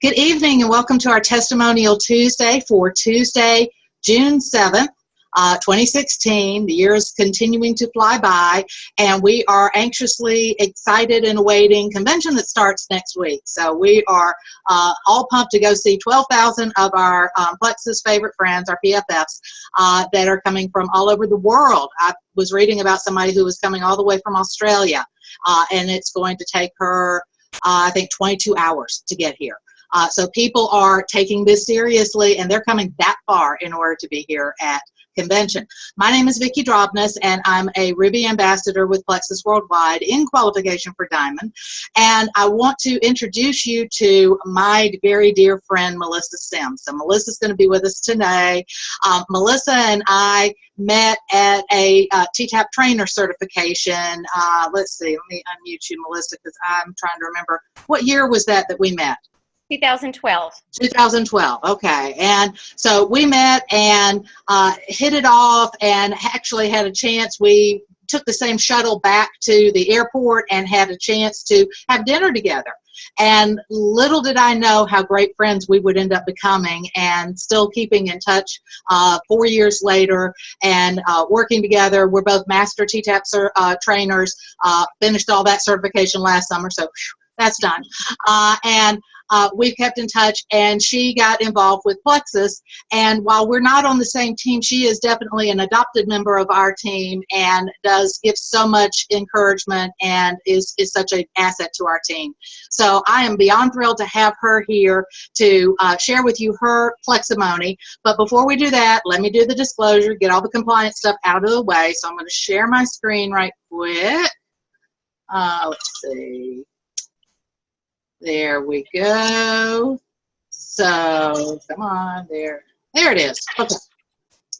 Good evening and welcome to our Testimonial Tuesday for Tuesday, June 7th, 2016. The year is continuing to fly by, and we are anxiously excited and awaiting convention that starts next week. So we are all pumped to go see 12,000 of our Plexus favorite friends, our PFFs, that are coming from all over the world. I was reading about somebody who was coming all the way from Australia, and it's going to take her, I think, 22 hours to get here. So people are taking this seriously, and they're coming that far in order to be here at convention. My name is Vicki Drobness, and I'm a Ruby ambassador with Plexus Worldwide in qualification for Diamond. And I want to introduce you to my very dear friend, Melissa Sims. So Melissa's going to be with us today. Melissa and I met at a TTAP trainer certification. Let's see, let me unmute you, Melissa, because I'm trying to remember. What year was that we met? 2012. 2012, okay. And so we met and hit it off and actually had a chance. We took the same shuttle back to the airport and had a chance to have dinner together. And little did I know how great friends we would end up becoming, and still keeping in touch 4 years later and working together. We're both master TTAP trainers, finished all that certification last summer, so that's done. We've kept in touch, and she got involved with Plexus. And while we're not on the same team, she is definitely an adopted member of our team and does give so much encouragement and is such an asset to our team. So I am beyond thrilled to have her here to share with you her Pleximony. But before we do that, let me do the disclosure, get all the compliance stuff out of the way. So I'm going to share my screen right quick. Let's see. There we go. So, come on, there it is. Okay.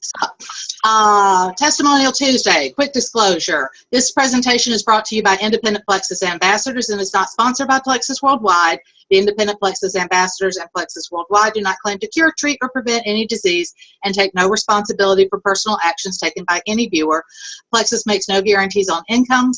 So, Testimonial Tuesday, quick disclosure. This presentation is brought to you by independent Plexus ambassadors and is not sponsored by Plexus Worldwide. The independent Plexus ambassadors and Plexus Worldwide do not claim to cure, treat, or prevent any disease and take no responsibility for personal actions taken by any viewer. Plexus makes no guarantees on income.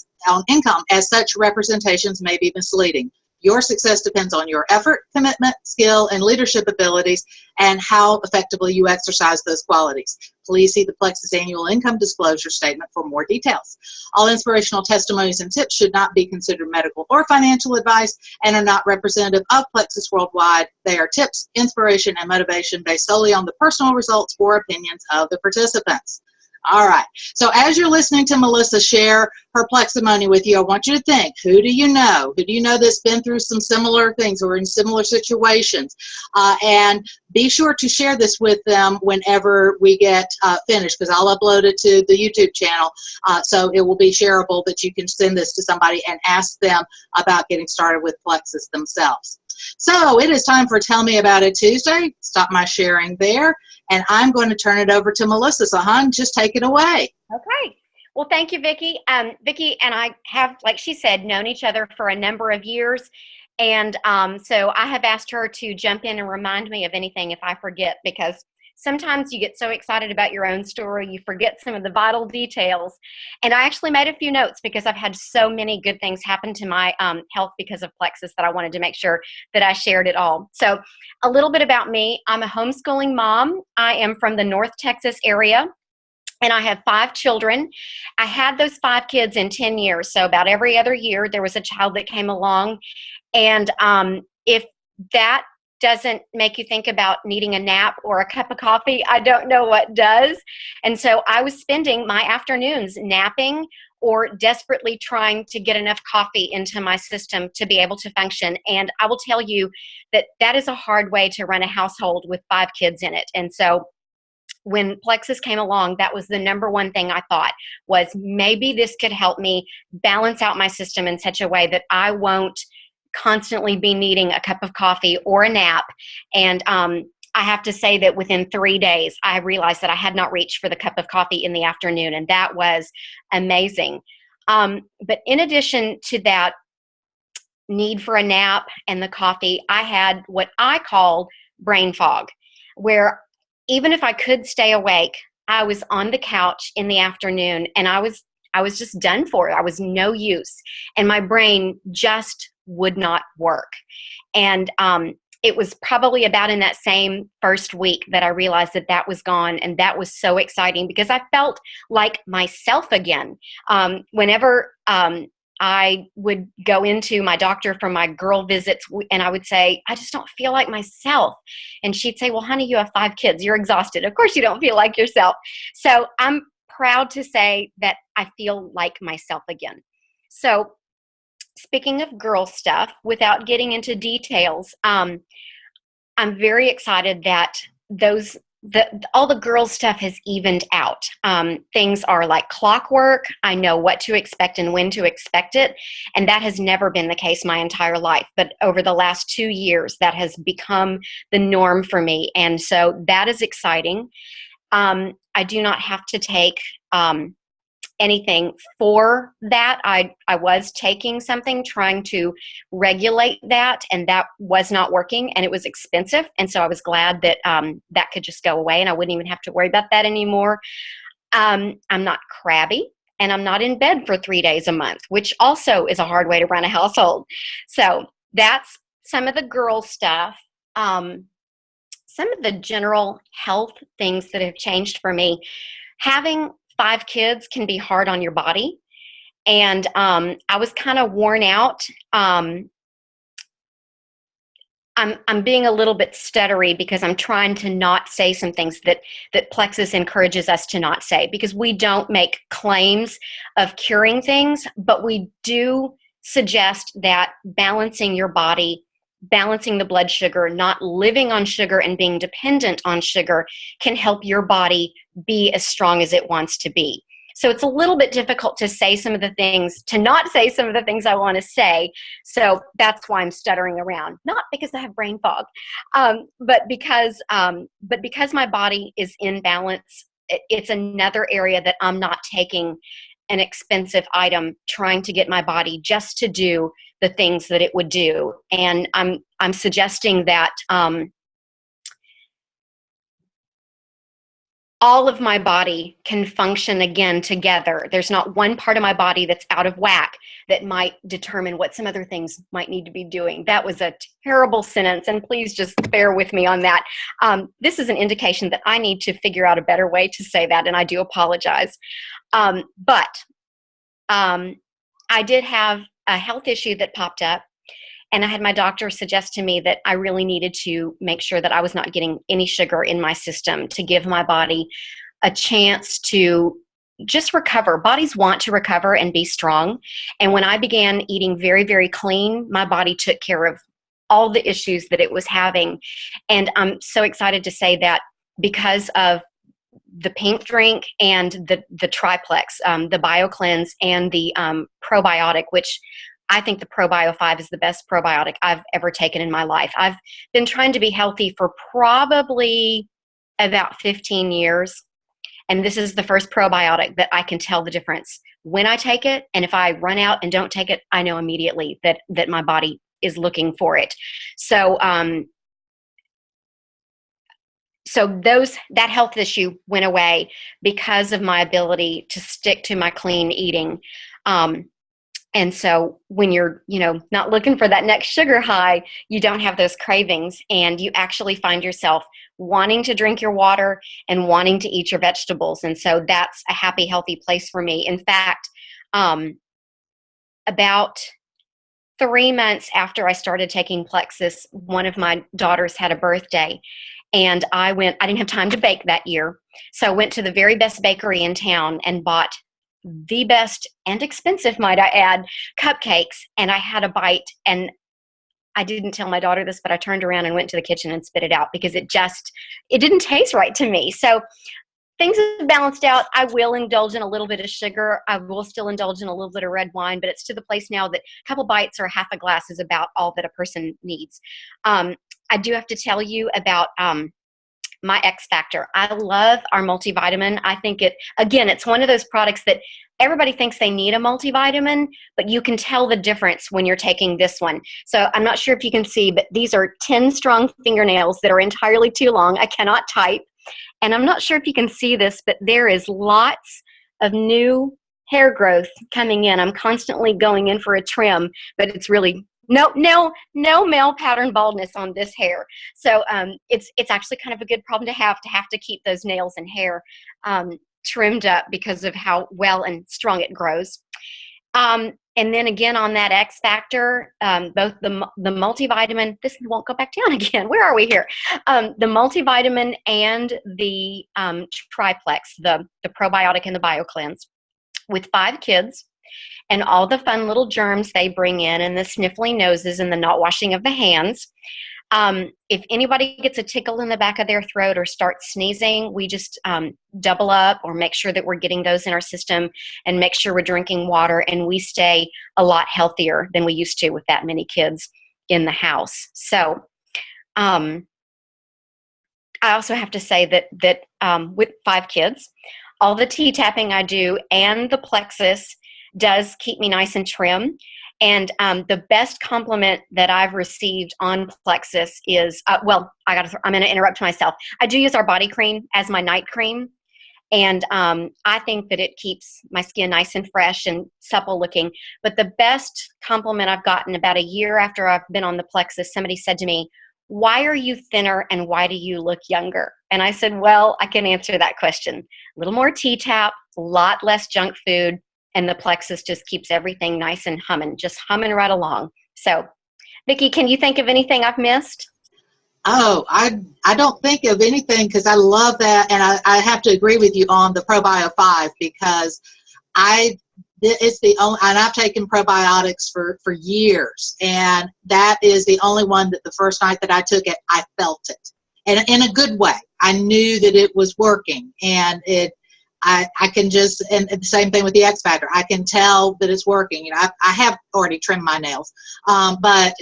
As such, representations may be misleading. Your success depends on your effort, commitment, skill, and leadership abilities, and how effectively you exercise those qualities. Please see the Plexus Annual Income Disclosure Statement for more details. All inspirational testimonies and tips should not be considered medical or financial advice and are not representative of Plexus Worldwide. They are tips, inspiration, and motivation based solely on the personal results or opinions of the participants. All right, so as you're listening to Melissa share her Pleximony with you, I want you to think, who do you know? Who do you know that's been through some similar things or in similar situations? And be sure to share this with them whenever we get finished, because I'll upload it to the YouTube channel, so it will be shareable that you can send this to somebody and ask them about getting started with Plexus themselves. So it is time for Tell Me About It Tuesday. Stop my sharing there. And I'm going to turn it over to Melissa. So, hon, just take it away. Okay. Well, thank you, Vicki. Vicki and I have, like she said, known each other for a number of years. And so I have asked her to jump in and remind me of anything if I forget, because sometimes you get so excited about your own story, you forget some of the vital details. And I actually made a few notes because I've had so many good things happen to my health because of Plexus that I wanted to make sure that I shared it all. So a little bit about me. I'm a homeschooling mom. I am from the North Texas area, and I have 5 children. I had those 5 kids in 10 years. So about every other year, there was a child that came along. And if that doesn't make you think about needing a nap or a cup of coffee, I don't know what does. And so I was spending my afternoons napping or desperately trying to get enough coffee into my system to be able to function. And I will tell you that that is a hard way to run a household with 5 kids in it. And so when Plexus came along, that was the number one thing I thought was maybe this could help me balance out my system in such a way that I won't constantly be needing a cup of coffee or a nap. And I have to say that within 3 days, I realized that I had not reached for the cup of coffee in the afternoon, and that was amazing. But in addition to that need for a nap and the coffee, I had what I called brain fog, where even if I could stay awake, I was on the couch in the afternoon and I was just done for. I was no use, and my brain just would not work. And it was probably about in that same first week that I realized that that was gone. And that was so exciting because I felt like myself again. Whenever I would go into my doctor for my girl visits and I would say, I just don't feel like myself. And she'd say, well, honey, you have 5 kids. You're exhausted. Of course you don't feel like yourself. So I'm proud to say that I feel like myself again. So speaking of girl stuff, without getting into details, I'm very excited that all the girls stuff has evened out. Things are like clockwork. I know what to expect and when to expect it. And that has never been the case my entire life. But over the last 2 years, that has become the norm for me. And so that is exciting. I do not have to take anything for that. I was taking something trying to regulate that, and that was not working, and it was expensive. And so I was glad that that could just go away and I wouldn't even have to worry about that anymore. I'm not crabby, and I'm not in bed for 3 days a month, which also is a hard way to run a household. So that's some of the girl stuff. Some of the general health things that have changed for me. Having 5 kids can be hard on your body. And I was kind of worn out. I'm being a little bit stuttery because I'm trying to not say some things that Plexus encourages us to not say, because we don't make claims of curing things, but we do suggest that balancing your body, balancing the blood sugar, not living on sugar and being dependent on sugar can help your body be as strong as it wants to be. So it's a little bit difficult to say some of the things, to not say some of the things I want to say. So that's why I'm stuttering around. Not because I have brain fog, but because my body is in balance. It's another area that I'm not taking an expensive item trying to get my body just to do the things that it would do. And I'm suggesting that all of my body can function again together. There's not one part of my body that's out of whack that might determine what some other things might need to be doing. That was a terrible sentence, and please just bear with me on that. This is an indication that I need to figure out a better way to say that, and I do apologize. But I did have a health issue that popped up, and I had my doctor suggest to me that I really needed to make sure that I was not getting any sugar in my system to give my body a chance to just recover. Bodies want to recover and be strong. And when I began eating very, very clean, my body took care of all the issues that it was having. And I'm so excited to say that because of the pink drink and the triplex, the BioCleanse and the probiotic, which I think the ProBio 5 is the best probiotic I've ever taken in my life. I've been trying to be healthy for probably about 15 years. And this is the first probiotic that I can tell the difference when I take it. And if I run out and don't take it, I know immediately that my body is looking for it. So, that health issue went away because of my ability to stick to my clean eating. And so when you're, not looking for that next sugar high, you don't have those cravings, and you actually find yourself wanting to drink your water and wanting to eat your vegetables. And so that's a happy, healthy place for me. In fact, about 3 months after I started taking Plexus, one of my daughters had a birthday, and I didn't have time to bake that year. So I went to the very best bakery in town and bought the best and expensive, might I add, cupcakes. And I had a bite, and I didn't tell my daughter this, but I turned around and went to the kitchen and spit it out because it didn't taste right to me. So things have balanced out. I will indulge in a little bit of sugar. I will still indulge in a little bit of red wine, but it's to the place now that a couple bites or half a glass is about all that a person needs. I do have to tell you about my X Factor. I love our multivitamin. I think it's one of those products that everybody thinks they need a multivitamin, but you can tell the difference when you're taking this one. So I'm not sure if you can see, but these are 10 strong fingernails that are entirely too long. I cannot type. And I'm not sure if you can see this, but there is lots of new hair growth coming in. I'm constantly going in for a trim, but it's really No male pattern baldness on this hair. So it's actually kind of a good problem to have to keep those nails and hair trimmed up because of how well and strong it grows. And then again on that X factor, both the multivitamin, this won't go back down again. Where are we here? The multivitamin and the triplex, the probiotic and the BioCleanse, with 5 kids and all the fun little germs they bring in and the sniffling noses and the not washing of the hands. If anybody gets a tickle in the back of their throat or starts sneezing, we just double up or make sure that we're getting those in our system and make sure we're drinking water, and we stay a lot healthier than we used to with that many kids in the house. So I also have to say that with 5 kids, all the tea tapping I do and the Plexus does keep me nice and trim. And the best compliment that I've received on Plexus is, I'm going to interrupt myself. I do use our body cream as my night cream. And I think that it keeps my skin nice and fresh and supple looking. But the best compliment I've gotten about a year after I've been on the Plexus, somebody said to me, "Why are you thinner and why do you look younger?" And I said, well, I can answer that question. A little more tea tap, a lot less junk food, and the Plexus just keeps everything nice and just humming right along. So, Vicki, can you think of anything I've missed? Oh, I don't think of anything because I love that, and I have to agree with you on the ProBio 5 because it's the only, and I've taken probiotics for years, and that is the only one that the first night that I took it, I felt it, and in a good way. I knew that it was working, and I can just, and the same thing with the X Factor. I can tell that it's working. You know, I have already trimmed my nails, but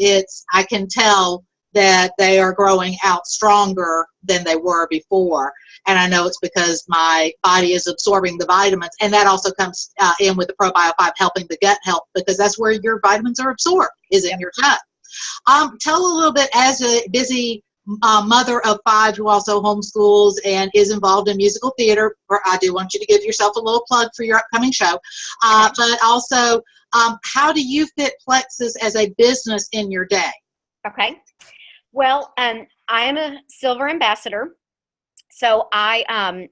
I can tell that they are growing out stronger than they were before. And I know it's because my body is absorbing the vitamins. And that also comes in with the ProBio 5 helping the gut health, because that's where your vitamins are absorbed, is in your gut. Tell a little bit, as a busy mother of 5 who also homeschools and is involved in musical theater, or I do want you to give yourself a little plug for your upcoming show, but also how do you fit Plexus as a business in your day? Okay. Well, I am a silver ambassador. So I'm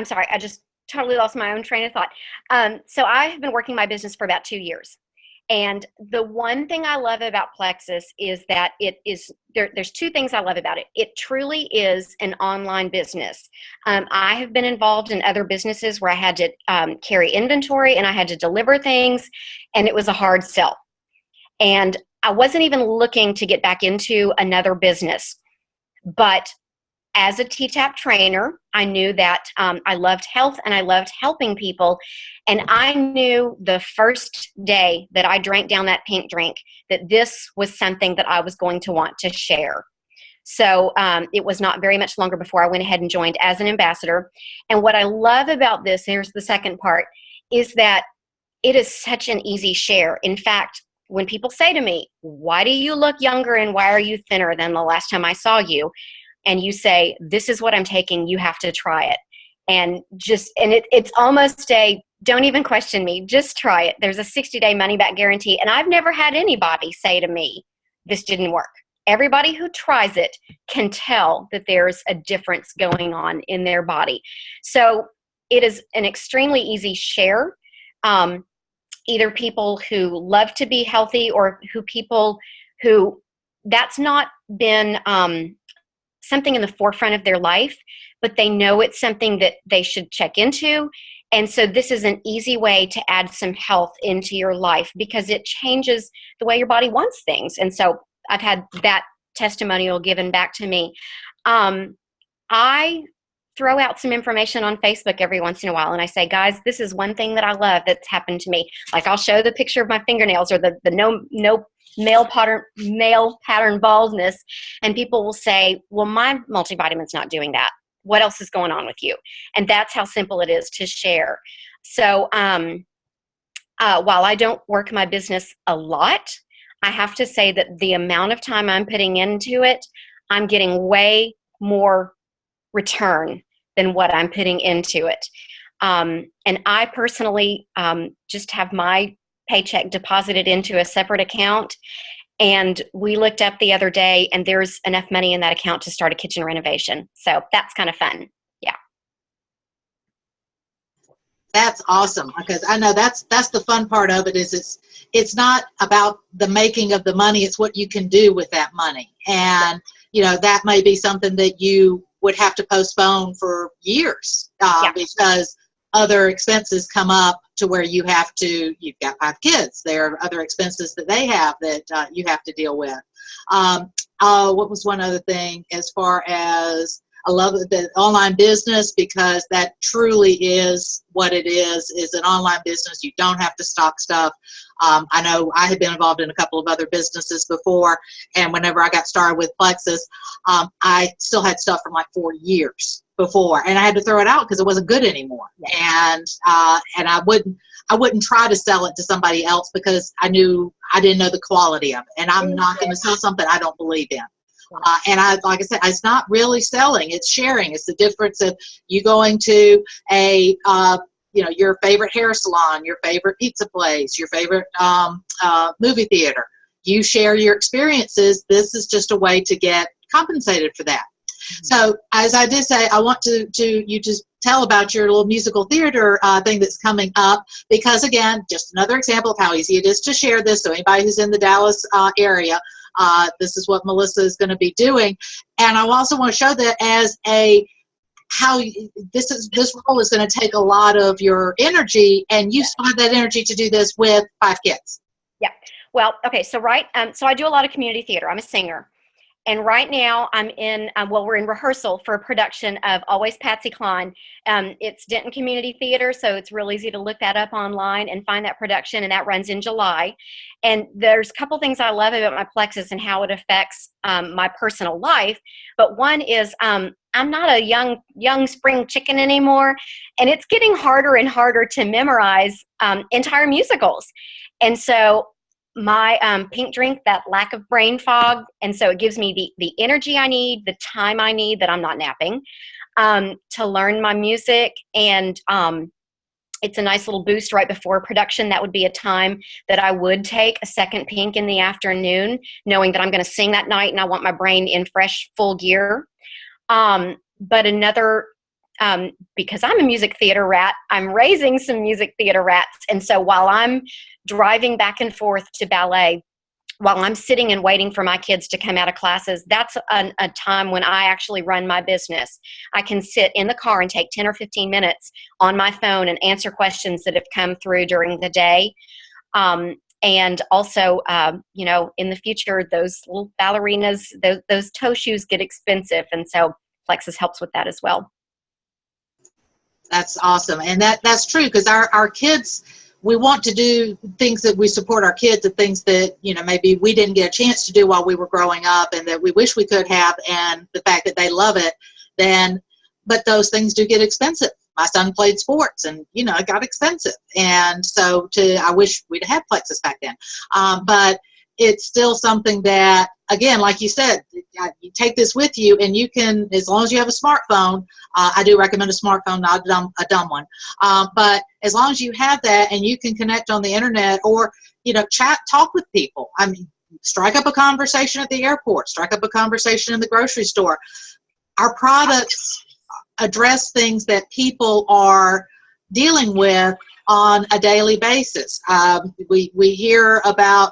sorry, I just totally lost my own train of thought. So I have been working my business for about 2 years. And the one thing I love about Plexus is that there's 2 things I love about it. It truly is an online business. I have been involved in other businesses where I had to carry inventory and I had to deliver things, and it was a hard sell. And I wasn't even looking to get back into another business. But as a T-TAP trainer, I knew that I loved health and I loved helping people. And I knew the first day that I drank down that pink drink that this was something that I was going to want to share. So it was not very much longer before I went ahead and joined as an ambassador. And what I love about this, here's the second part, is that it is such an easy share. In fact, when people say to me, "Why do you look younger and why are you thinner than the last time I saw you?" and you say, "This is what I'm taking, you have to try it." And it's almost a, don't even question me, just try it. There's a 60-day money-back guarantee. And I've never had anybody say to me, "This didn't work." Everybody who tries it can tell that there's a difference going on in their body. So it is an extremely easy share. Either people who love to be healthy or people who that's not been something in the forefront of their life, but they know it's something that they should check into. And so this is an easy way to add some health into your life because it changes the way your body wants things. And so I've had that testimonial given back to me. I throw out some information on Facebook every once in a while, and I say, "Guys, this is one thing that I love that's happened to me." Like I'll show the picture of my fingernails or the no male pattern baldness, and people will say, "Well, my multivitamin's not doing that. What else is going on with you?" And that's how simple it is to share. So while I don't work my business a lot, I have to say that the amount of time I'm putting into it, I'm getting way more return than what I'm putting into it. And I personally just have my paycheck deposited into a separate account. And we looked up the other day, and there's enough money in that account to start a kitchen renovation. So that's kind of fun. Yeah. That's awesome, because I know that's the fun part of it, is it's not about the making of the money, it's what you can do with that money. And that may be something that you would have to postpone for years, because other expenses come up to where you've got 5 kids. There are other expenses that they have that you have to deal with. What was one other thing, as far as, I love the online business, because that truly is what it is an online business. You don't have to stock stuff. I know I had been involved in a couple of other businesses before, and whenever I got started with Plexus, I still had stuff from like 4 years before, and I had to throw it out because it wasn't good anymore. And I wouldn't try to sell it to somebody else, because I didn't know the quality of it, and I'm not going to sell something I don't believe in. And like I said, it's not really selling, it's sharing. It's the difference of you going to your favorite hair salon, your favorite pizza place, your favorite movie theater. You share your experiences. This is just a way to get compensated for that. So, as I did say, I want you to tell about your little musical theater thing that's coming up, because, again, just another example of how easy it is to share this. So anybody who's in the Dallas area, this is what Melissa is going to be doing. And I also want to show that as this role is going to take a lot of your energy, and you still have that energy to do this with 5 kids. Yeah. Well, okay. So so I do a lot of community theater. I'm a singer. And right now I'm in, we're in rehearsal for a production of Always Patsy Cline. It's Denton Community Theater, so it's real easy to look that up online and find that production, and that runs in July. And there's a couple things I love about my Plexus and how it affects my personal life. But one is I'm not a young spring chicken anymore, and it's getting harder and harder to memorize entire musicals. And so my pink drink, that lack of brain fog, and so it gives me the energy I need, the time I need that I'm not napping, to learn my music. And it's a nice little boost right before production. That would be a time that I would take a second pink in the afternoon, knowing that I'm going to sing that night and I want my brain in fresh, full gear. But another, because I'm a music theater rat, I'm raising some music theater rats. And so while I'm driving back and forth to ballet, while I'm sitting and waiting for my kids to come out of classes, that's a time when I actually run my business. I can sit in the car and take 10 or 15 minutes on my phone and answer questions that have come through during the day. And also, in the future, those little ballerinas, those toe shoes get expensive. And so Plexus helps with that as well. That's awesome. And that's true, because our kids, we want to do things that we support our kids, and things that, maybe we didn't get a chance to do while we were growing up, and that we wish we could have. And the fact that they love it, but those things do get expensive. My son played sports, and, it got expensive. And so I wish we'd had Plexus back then. But it's still something that, again, like you said, you take this with you, and you can, as long as you have a smartphone, I do recommend a smartphone, not a dumb one, but as long as you have that and you can connect on the internet, or, talk with people. I mean, strike up a conversation at the airport, strike up a conversation in the grocery store. Our products address things that people are dealing with on a daily basis. We hear about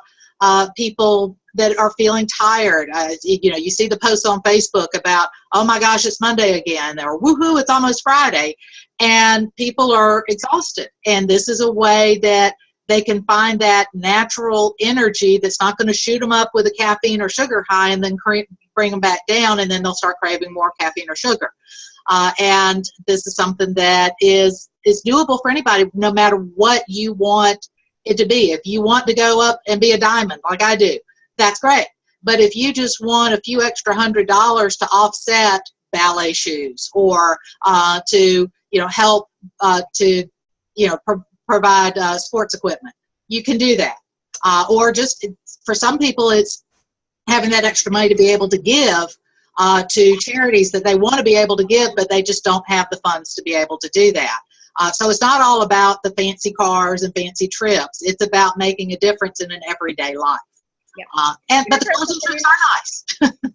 people that are feeling tired. You see the posts on Facebook about, oh my gosh, it's Monday again, or woohoo, it's almost Friday, and people are exhausted. And this is a way that they can find that natural energy that's not going to shoot them up with a caffeine or sugar high and then bring them back down, and then they'll start craving more caffeine or sugar. And this is something that is doable for anybody, no matter what you want it to be. If you want to go up and be a diamond like I do, that's great. But if you just want a few extra $100 to offset ballet shoes, or to help to provide sports equipment, you can do that. Or just, for some people, it's having that extra money to be able to give to charities that they want to be able to give, but they just don't have the funds to be able to do that. So it's not all about the fancy cars and fancy trips. It's about making a difference in an everyday life. Yep. But the closing trips are nice.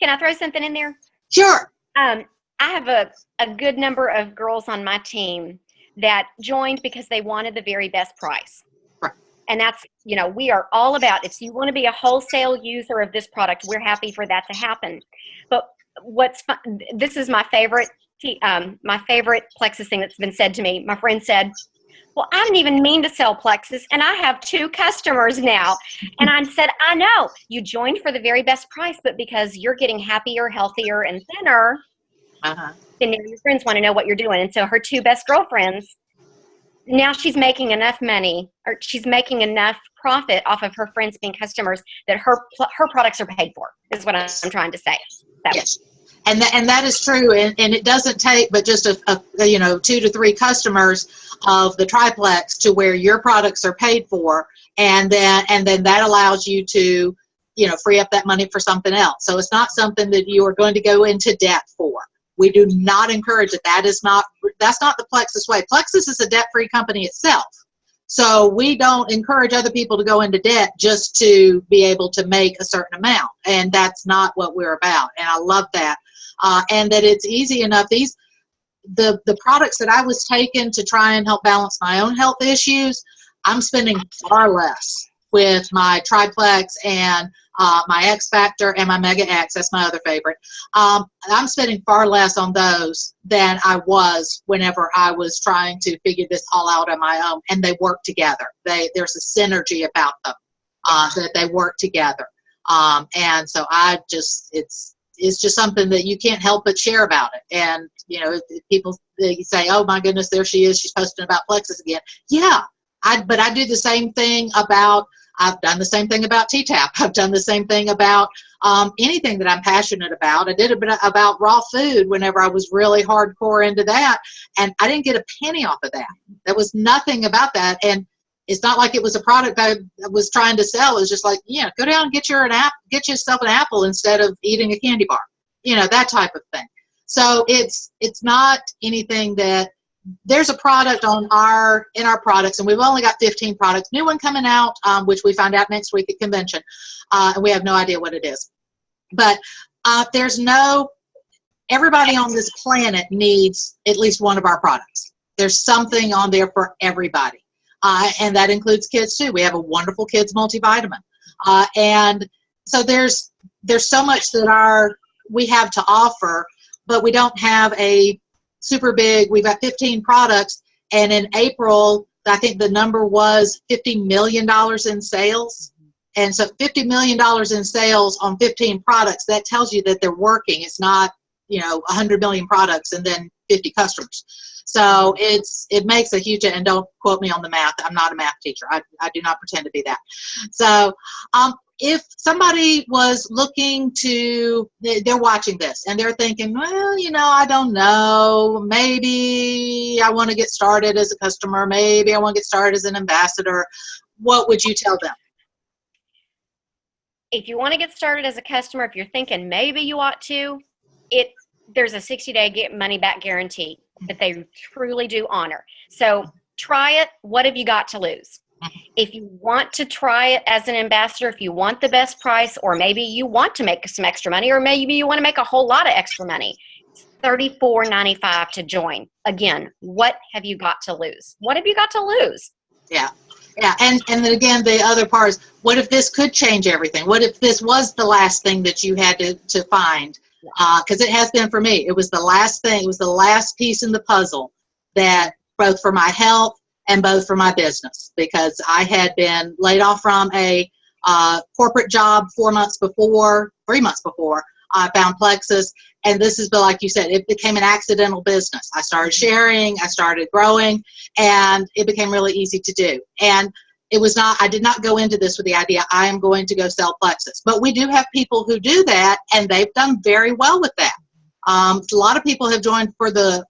Can I throw something in there? Sure. I have a good number of girls on my team that joined because they wanted the very best price. Right. And that's, we are all about, if you want to be a wholesale user of this product, we're happy for that to happen. But what's fun, this is my favorite Plexus thing that's been said to me. My friend said, well, I didn't even mean to sell Plexus, and I have 2 customers now. And I said, I know, you joined for the very best price, but because you're getting happier, healthier, and thinner, then your friends want to know what you're doing. And so her 2 best girlfriends, now she's making enough money, or she's making enough profit off of her friends being customers that her products are paid for, is what I'm trying to say. So. Yes. And that is true, and it doesn't take but just a 2 to 3 customers of the triplex to where your products are paid for, and then that allows you to free up that money for something else. So it's not something that you are going to go into debt for. We do not encourage it. That's not the Plexus way. Plexus is a debt-free company itself. So we don't encourage other people to go into debt just to be able to make a certain amount. And that's not what we're about. And I love that. And that it's easy enough. The products that I was taking to try and help balance my own health issues, I'm spending far less with my triplex and my X Factor and my Mega X. That's my other favorite. I'm spending far less on those than I was whenever I was trying to figure this all out on my own. And they work together. There's a synergy about them, that they work together. And so it's just something that you can't help but share about it. And if people say, "Oh my goodness, there she is. She's posting about Plexus again." Yeah, but I do the same thing about. I've done the same thing about T-Tap. I've done the same thing about anything that I'm passionate about. I did a bit about raw food whenever I was really hardcore into that, and I didn't get a penny off of that. There was nothing about that, and it's not like it was a product I was trying to sell. It was just like, go down and get yourself an apple instead of eating a candy bar, that type of thing. So it's not anything that. There's a product in our products, and we've only got 15 products. New one coming out, which we find out next week at convention, and we have no idea what it is. But everybody on this planet needs at least one of our products. There's something on there for everybody, and that includes kids too. We have a wonderful kids multivitamin, and so there's so much that we have to offer, but we don't have a super big. We've got 15 products, and in April, I think the number was $50 million in sales. And so $50 million in sales on 15 products, that tells you that they're working. It's not, 100 million products and then 50 customers. So it makes a huge, and don't quote me on the math. I'm not a math teacher. I do not pretend to be that. So if somebody was looking they're watching this and they're thinking, well, I don't know, maybe I want to get started as a customer, maybe I want to get started as an ambassador, what would you tell them? If you want to get started as a customer, if you're thinking maybe you ought to, there's a 60-day get money back guarantee that they truly do honor. So try it. What have you got to lose? If you want to try it as an ambassador, if you want the best price, or maybe you want to make some extra money, or maybe you want to make a whole lot of extra money, it's $34.95 to join. Again, what have you got to lose? What have you got to lose? Yeah. And then again, the other part is, what if this could change everything? What if this was the last thing that you had to find? Because it has been for me. It was the last thing. It was the last piece in the puzzle that both for my health and both for my business, because I had been laid off from a corporate job 3 months before I found Plexus. And this is, like you said, it became an accidental business. I started sharing, I started growing, and it became really easy to do. And I did not go into this with the idea, I am going to go sell Plexus. But we do have people who do that, and they've done very well with that. A lot of people have joined for the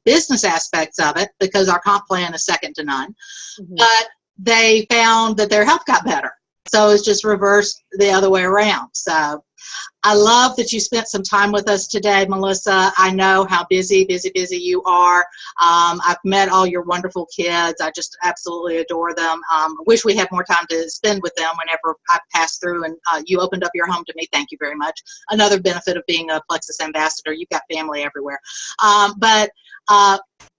business aspects of it, because our comp plan is second to none. But they found that their health got better. So it's just reversed the other way around. So I love that you spent some time with us today, Melissa. I know how busy you are. I've met all your wonderful kids. I just absolutely adore them. I wish we had more time to spend with them whenever I pass through, and you opened up your home to me. Thank you very much. Another benefit of being a Plexus ambassador, you've got family everywhere.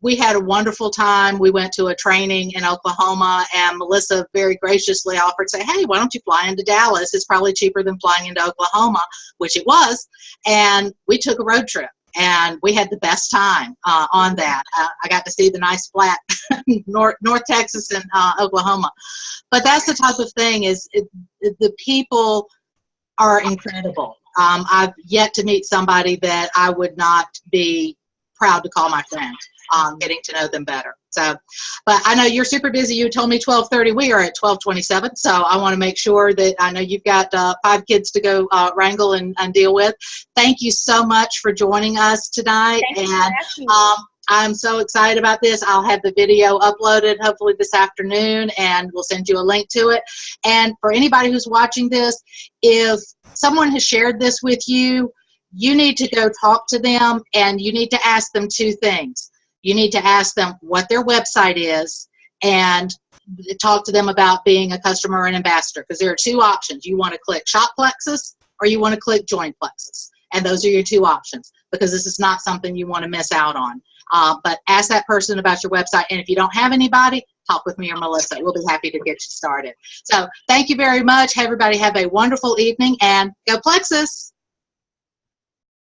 We had a wonderful time. We went to a training in Oklahoma, and Melissa very graciously offered to say, hey, why don't you fly into Dallas? It's probably cheaper than flying into Oklahoma, which it was. And we took a road trip, and we had the best time on that. I got to see the nice flat North Texas and Oklahoma. But that's the type of thing the people are incredible. I've yet to meet somebody that I would not be proud to call my friend. Getting to know them better. So, but I know you're super busy. You told me 12:30. We are at 12:27. So I want to make sure that I know you've got 5 kids to go wrangle and deal with. Thank you so much for joining us tonight. And I'm so excited about this. I'll have the video uploaded hopefully this afternoon, and we'll send you a link to it. And for anybody who's watching this, if someone has shared this with you, you need to go talk to them, and you need to ask them 2 things. You need to ask them what their website is and talk to them about being a customer or an ambassador, because there are 2 options. You want to click Shop Plexus or you want to click Join Plexus. And those are your 2 options, because this is not something you want to miss out on. But ask that person about your website. And if you don't have anybody, talk with me or Melissa. We'll be happy to get you started. So thank you very much. Everybody have a wonderful evening, and go Plexus.